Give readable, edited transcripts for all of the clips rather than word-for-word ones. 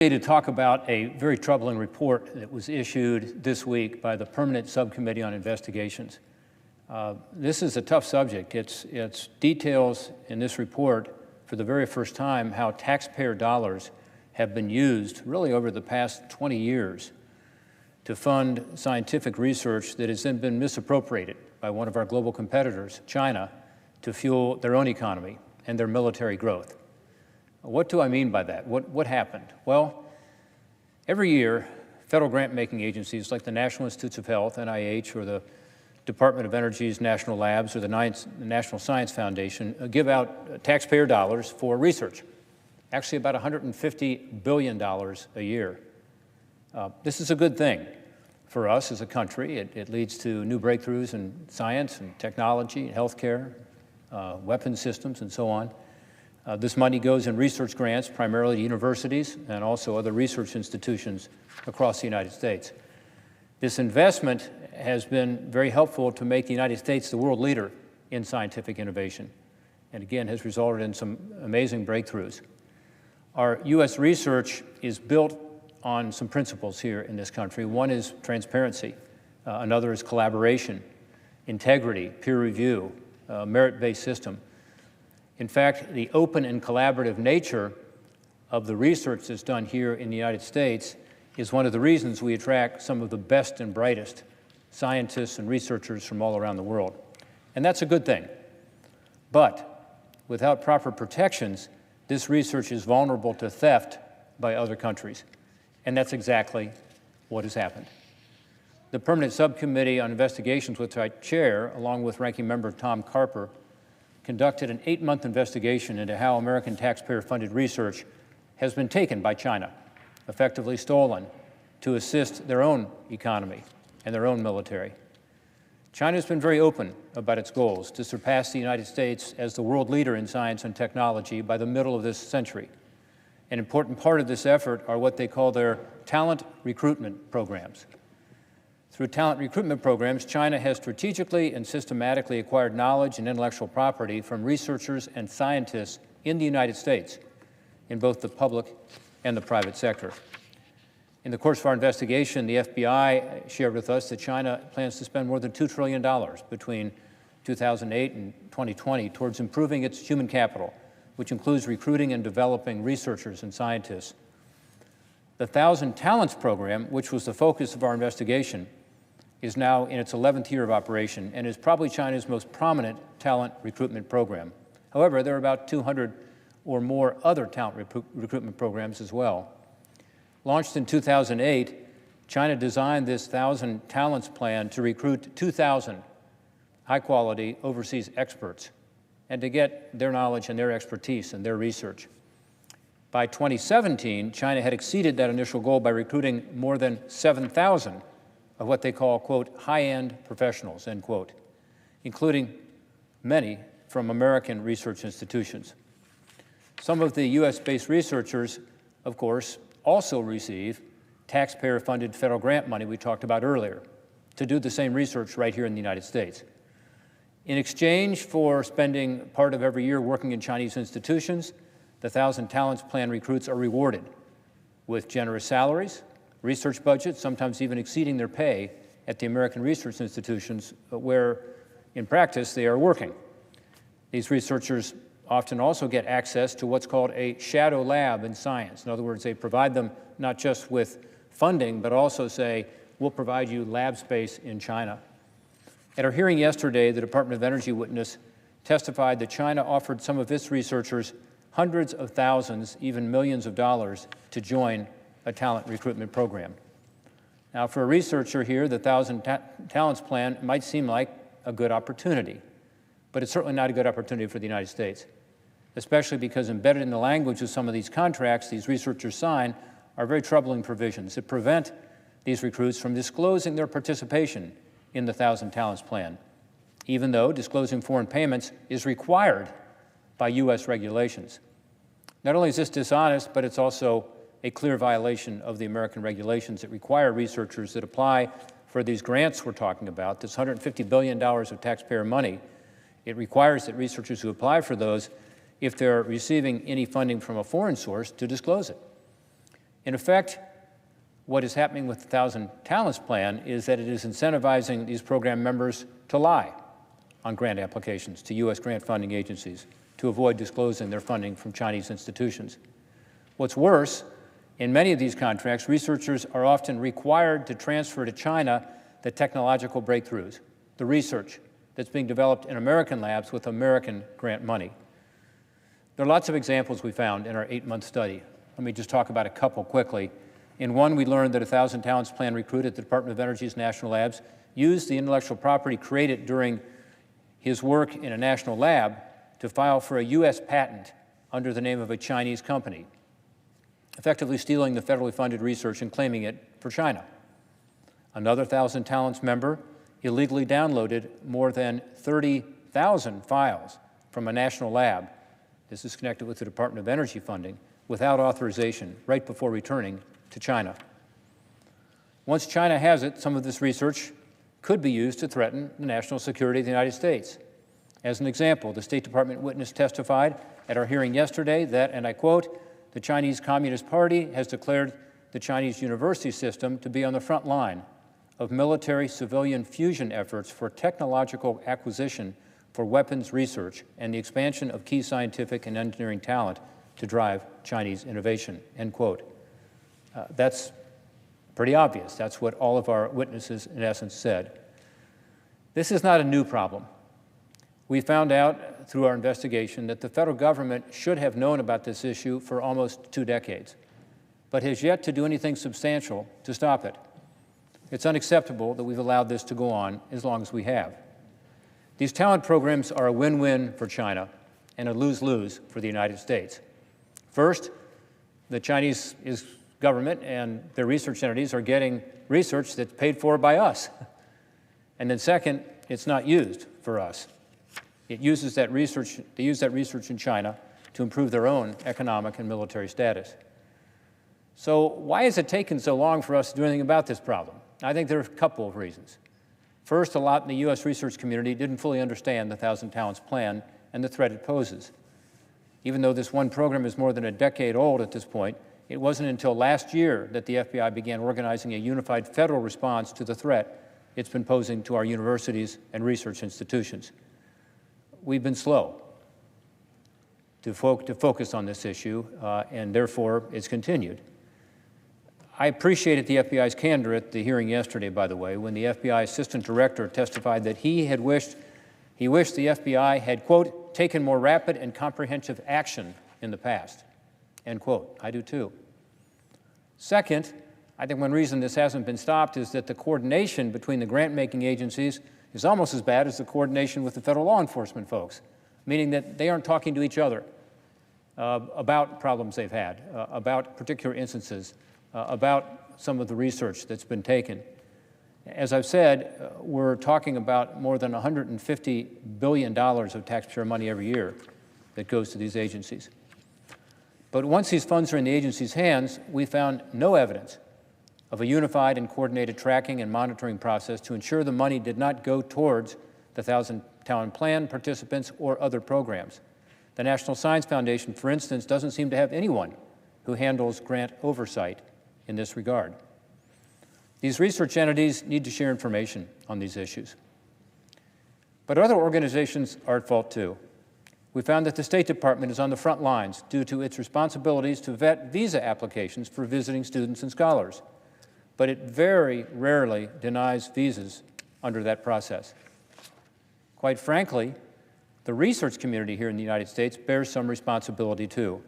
To talk about a very troubling report that was issued this week by the Permanent Subcommittee on Investigations. This is a tough subject. It's details in this report for the very first time how taxpayer dollars have been used really over the past 20 years to fund scientific research that has then been misappropriated by one of our global competitors, China, to fuel their own economy and their military growth. What do I mean by that? What happened? Well, every year, federal grant-making agencies like the National Institutes of Health, NIH, or the Department of Energy's National Labs, or the National Science Foundation give out taxpayer dollars for research, actually about $150 billion a year. This is a good thing for us as a country. It leads to new breakthroughs in science and technology, and healthcare, weapons systems, and so on. This money goes in research grants, primarily to universities and also other research institutions across the United States. This investment has been very helpful to make the United States the world leader in scientific innovation, and again has resulted in some amazing breakthroughs. Our U.S. research is built on some principles here in this country. One is transparency, another is collaboration, integrity, peer review, merit-based system. In fact, the open and collaborative nature of the research that's done here in the United States is one of the reasons we attract some of the best and brightest scientists and researchers from all around the world. And that's a good thing. But without proper protections, this research is vulnerable to theft by other countries. And that's exactly what has happened. The Permanent Subcommittee on Investigations, which I chair, along with Ranking Member Tom Carper, conducted an 8-month investigation into how American taxpayer-funded research has been taken by China, effectively stolen, to assist their own economy and their own military. China has been very open about its goals to surpass the United States as the world leader in science and technology by the middle of this century. An important part of this effort are what they call their talent recruitment programs. Through talent recruitment programs, China has strategically and systematically acquired knowledge and intellectual property from researchers and scientists in the United States, in both the public and the private sector. In the course of our investigation, the FBI shared with us that China plans to spend more than $2 trillion between 2008 and 2020 towards improving its human capital, which includes recruiting and developing researchers and scientists. The 1,000 Talents program, which was the focus of our investigation, is now in its 11th year of operation and is probably China's most prominent talent recruitment program. However, there are about 200 or more other talent recruitment programs as well. Launched in 2008, China designed this 1,000 Talents plan to recruit 2,000 high-quality overseas experts and to get their knowledge and their expertise and their research. By 2017, China had exceeded that initial goal by recruiting more than 7,000 of what they call, quote, high-end professionals, end quote, including many from American research institutions. Some of the U.S.-based researchers, of course, also receive taxpayer-funded federal grant money we talked about earlier to do the same research right here in the United States. In exchange for spending part of every year working in Chinese institutions, the 1,000 Talents Plan recruits are rewarded with generous salaries, research budgets, sometimes even exceeding their pay at the American research institutions where, in practice, they are working. These researchers often also get access to what's called a shadow lab in science. In other words, they provide them not just with funding, but also say, we'll provide you lab space in China. At our hearing yesterday, the Department of Energy witness testified that China offered some of its researchers hundreds of thousands, even millions of dollars to join a talent recruitment program. Now, for a researcher here, the 1,000 Talents Plan might seem like a good opportunity, but it's certainly not a good opportunity for the United States, especially because embedded in the language of some of these contracts these researchers sign are very troubling provisions that prevent these recruits from disclosing their participation in the 1,000 Talents Plan, even though disclosing foreign payments is required by U.S. regulations. Not only is this dishonest, but it's also a clear violation of the American regulations that require researchers that apply for these grants we're talking about, this $150 billion of taxpayer money. It requires that researchers who apply for those, if they're receiving any funding from a foreign source, to disclose it. In effect, what is happening with the 1,000 Talents Plan is that it is incentivizing these program members to lie on grant applications to U.S. grant funding agencies to avoid disclosing their funding from Chinese institutions. What's worse, in many of these contracts, researchers are often required to transfer to China the technological breakthroughs, the research that's being developed in American labs with American grant money. There are lots of examples we found in our 8-month study. Let me just talk about a couple quickly. In one, we learned that a 1,000 Talents Plan recruit at the Department of Energy's national labs used the intellectual property created during his work in a national lab to file for a U.S. patent under the name of a Chinese company, effectively stealing the federally funded research and claiming it for China. Another 1,000 Talents member illegally downloaded more than 30,000 files from a national lab. This is connected with the Department of Energy funding without authorization right before returning to China. Once China has it, some of this research could be used to threaten the national security of the United States. As an example, the State Department witness testified at our hearing yesterday that, and I quote, "The Chinese Communist Party has declared the Chinese university system to be on the front line of military-civilian fusion efforts for technological acquisition for weapons research and the expansion of key scientific and engineering talent to drive Chinese innovation," end quote. That's pretty obvious. That's what all of our witnesses, in essence, said. This is not a new problem. We found out through our investigation that the federal government should have known about this issue for almost 2 decades, but has yet to do anything substantial to stop it. It's unacceptable that we've allowed this to go on as long as we have. These talent programs are a win-win for China and a lose-lose for the United States. First, the Chinese government and their research entities are getting research that's paid for by us. And then second, it's not used for us. They use that research in China to improve their own economic and military status. So why has it taken so long for us to do anything about this problem? I think there are a couple of reasons. First, a lot in the U.S. research community didn't fully understand the 1,000 Talents Plan and the threat it poses. Even though this one program is more than a decade old at this point, it wasn't until last year that the FBI began organizing a unified federal response to the threat it's been posing to our universities and research institutions. We've been slow to focus on this issue, and therefore it's continued. I appreciated the FBI's candor at the hearing yesterday, by the way, when the FBI Assistant Director testified that he wished the FBI had, quote, taken more rapid and comprehensive action in the past, end quote. I do too. Second, I think one reason this hasn't been stopped is that the coordination between the grant-making agencies is almost as bad as the coordination with the federal law enforcement folks, meaning that they aren't talking to each other about problems they've had, about particular instances, about some of the research that's been taken. As I've said, we're talking about more than $150 billion of taxpayer money every year that goes to these agencies. But once these funds are in the agency's hands, we found no evidence of a unified and coordinated tracking and monitoring process to ensure the money did not go towards the 1,000 Talent Plan participants or other programs. The National Science Foundation, for instance, doesn't seem to have anyone who handles grant oversight in this regard. These research entities need to share information on these issues. But other organizations are at fault too. We found that the State Department is on the front lines due to its responsibilities to vet visa applications for visiting students and scholars, but it very rarely denies visas under that process. Quite frankly, the research community here in the United States bears some responsibility too.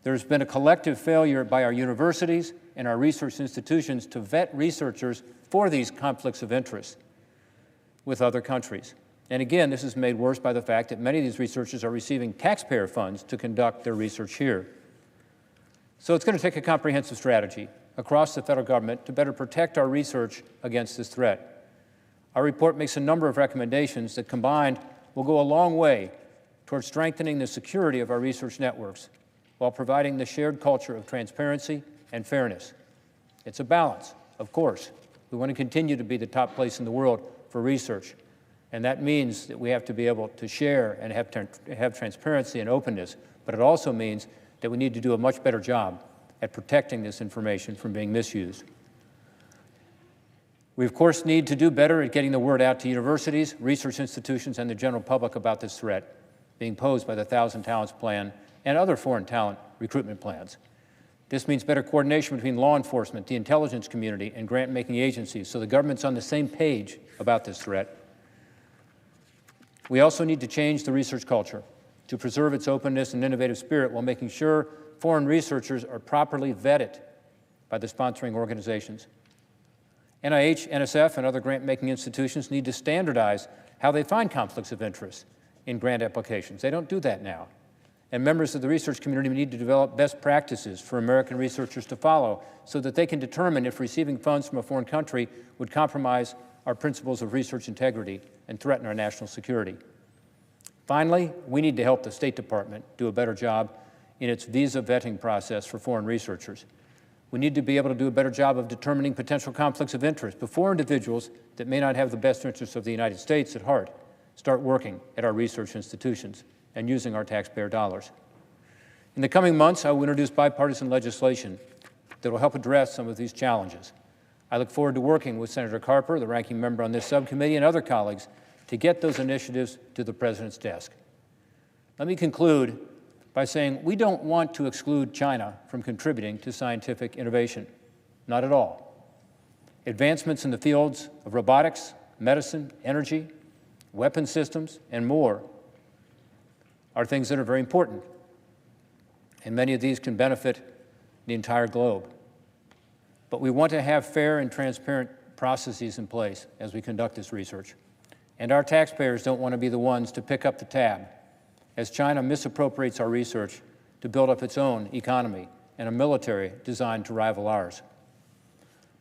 There's been a collective failure by our universities and our research institutions to vet researchers for these conflicts of interest with other countries. And again, this is made worse by the fact that many of these researchers are receiving taxpayer funds to conduct their research here. So it's going to take a comprehensive strategy across the federal government to better protect our research against this threat. Our report makes a number of recommendations that combined will go a long way towards strengthening the security of our research networks while providing the shared culture of transparency and fairness. It's a balance, of course. We want to continue to be the top place in the world for research, and that means that we have to be able to share and have transparency and openness, but it also means that we need to do a much better job at protecting this information from being misused. We, of course, need to do better at getting the word out to universities, research institutions, and the general public about this threat being posed by the Thousand Talents Plan and other foreign talent recruitment plans. This means better coordination between law enforcement, the intelligence community, and grant-making agencies so the government's on the same page about this threat. We also need to change the research culture to preserve its openness and innovative spirit while making sure foreign researchers are properly vetted by the sponsoring organizations. NIH, NSF, and other grant-making institutions need to standardize how they find conflicts of interest in grant applications. They don't do that now. And members of the research community need to develop best practices for American researchers to follow so that they can determine if receiving funds from a foreign country would compromise our principles of research integrity and threaten our national security. Finally, we need to help the State Department do a better job in its visa vetting process for foreign researchers. We need to be able to do a better job of determining potential conflicts of interest before individuals that may not have the best interests of the United States at heart start working at our research institutions and using our taxpayer dollars. In the coming months, I will introduce bipartisan legislation that will help address some of these challenges. I look forward to working with Senator Carper, the ranking member on this subcommittee, and other colleagues to get those initiatives to the President's desk. Let me conclude by saying we don't want to exclude China from contributing to scientific innovation. Not at all. Advancements in the fields of robotics, medicine, energy, weapon systems, and more are things that are very important, and many of these can benefit the entire globe. But we want to have fair and transparent processes in place as we conduct this research. And our taxpayers don't want to be the ones to pick up the tab as China misappropriates our research to build up its own economy and a military designed to rival ours.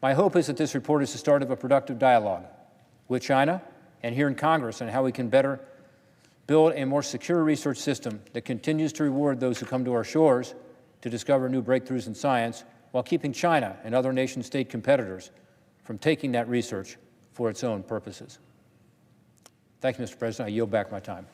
My hope is that this report is the start of a productive dialogue with China and here in Congress on how we can better build a more secure research system that continues to reward those who come to our shores to discover new breakthroughs in science while keeping China and other nation-state competitors from taking that research for its own purposes. Thank you, Mr. President. I yield back my time.